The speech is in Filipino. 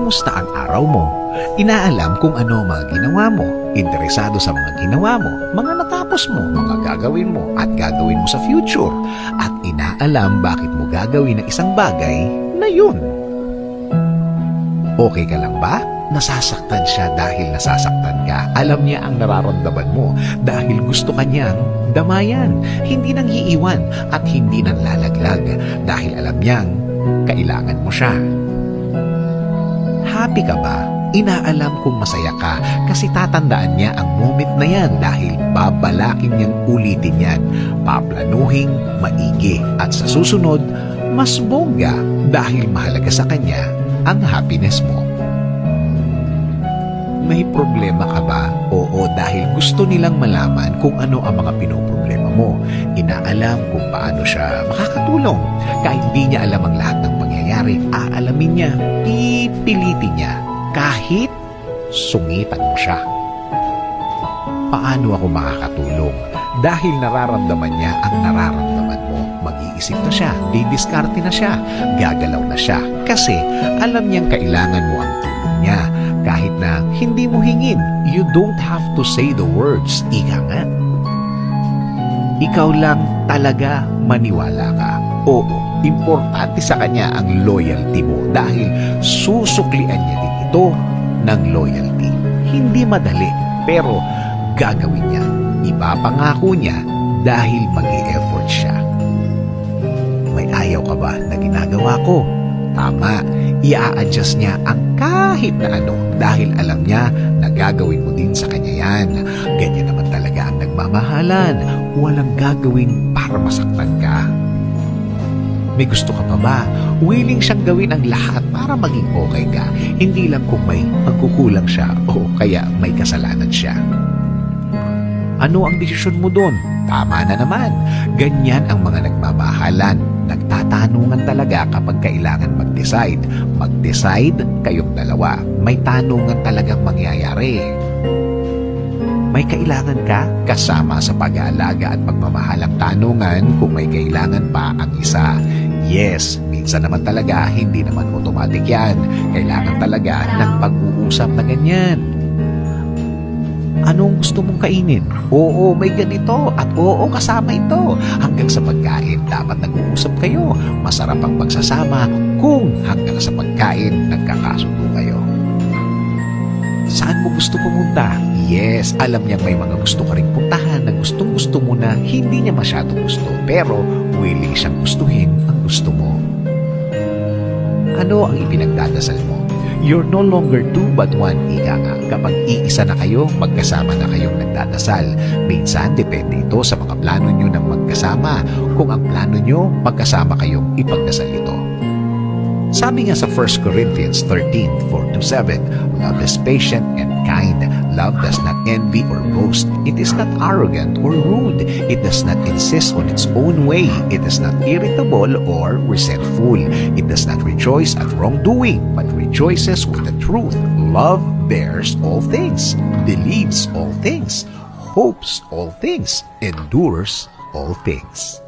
Kamusta ang araw mo? Inaalam kung ano ang mga ginawa mo, interesado sa mga ginawa mo, mga natapos mo, mga gagawin mo at gagawin mo sa future. At inaalam bakit mo gagawin ang isang bagay na yun. Okay ka lang ba? Nasasaktan siya dahil nasasaktan ka. Alam niya ang nararamdaman mo dahil gusto ka niyang damayan. Hindi nang iiwan at hindi nang lalaglag dahil alam niyang kailangan mo siya. Happy ka ba? Inaalam kung masaya ka kasi tatandaan niya ang moment na yan dahil babalaking niyang ulitin yan. Paplanuhing maigi at sa susunod, mas bongga dahil mahalaga sa kanya ang happiness mo. May problema ka ba? Oo, dahil gusto nilang malaman kung ano ang mga pinoproblema mo. Inaalam kung paano siya makakatulong. Kahit di niya alam ang lahat ng pangyayari, aalamin niya, pipilitin niya, kahit sungitan mo siya. Paano ako makakatulong? Dahil nararamdaman niya ang nararamdaman mo. Mag-iisip na siya, didiskarte na siya, gagalaw na siya. Kasi alam niyang kailangan mo ang tulong niya. Kahit na hindi mo hingin, you don't have to say the words. Ika nga. Ikaw lang talaga maniwala ka. Oo, importante sa kanya ang loyalty mo dahil susuklian niya din ito ng loyalty. Hindi madali, pero gagawin niya. Ipapangako niya dahil mag-i-effort siya. May ayaw ka ba na ginagawa ko? Tama, i-a-adjust niya ang kahit na ano dahil alam niya na gagawin mo din sa kanya yan. Ganyan naman talaga ang nagmamahalan. Walang gagawin para masaktan ka. May gusto ka pa ba? Willing siyang gawin ang lahat para maging okay ka. Hindi lang kung may pagkukulang siya o kaya may kasalanan siya. Ano ang desisyon mo doon? Tama na naman. Ganyan ang mga nagmamahalan. Nagtatanungan talaga kapag kailangan mag-decide. Mag-decide kayong dalawa. May tanungan talagang mangyayari. May kailangan ka kasama sa pag-aalaga at pagmamahalang tanungan kung may kailangan pa ang isa. Yes, minsan naman talaga, hindi naman automatic yan. Kailangan talaga ng pag-uusap na ganyan. Anong gusto mong kainin? Oo, may ganito at oo, kasama ito. Hanggang sa pagkain, dapat nag-uusap kayo. Masarap ang pagsasama kung hanggang sa pagkain, nagkakasundo kayo. Saan mo gusto pumunta? Yes, alam niya may mga gusto ka rin puntahan na gustong-gusto mo na hindi niya masyadong gusto. Pero willing siyang gustuhin ang gusto mo. Ano ang ipinagdadasal mo? You're no longer two but one, ika nga. Kapag iisa na kayo, magkasama na kayong nagdadasal. Minsan, depende ito sa mga plano nyo ng magkasama. Kung ang plano nyo, magkasama kayong ipagdasal ito. Sabi nga sa 1 Corinthians 13:4-7, love is patient and kind. Love does not envy or boast. It is not arrogant or rude. It does not insist on its own way. It is not irritable or resentful. It does not rejoice at wrongdoing, but rejoices with the truth. Love bears all things, believes all things, hopes all things, endures all things.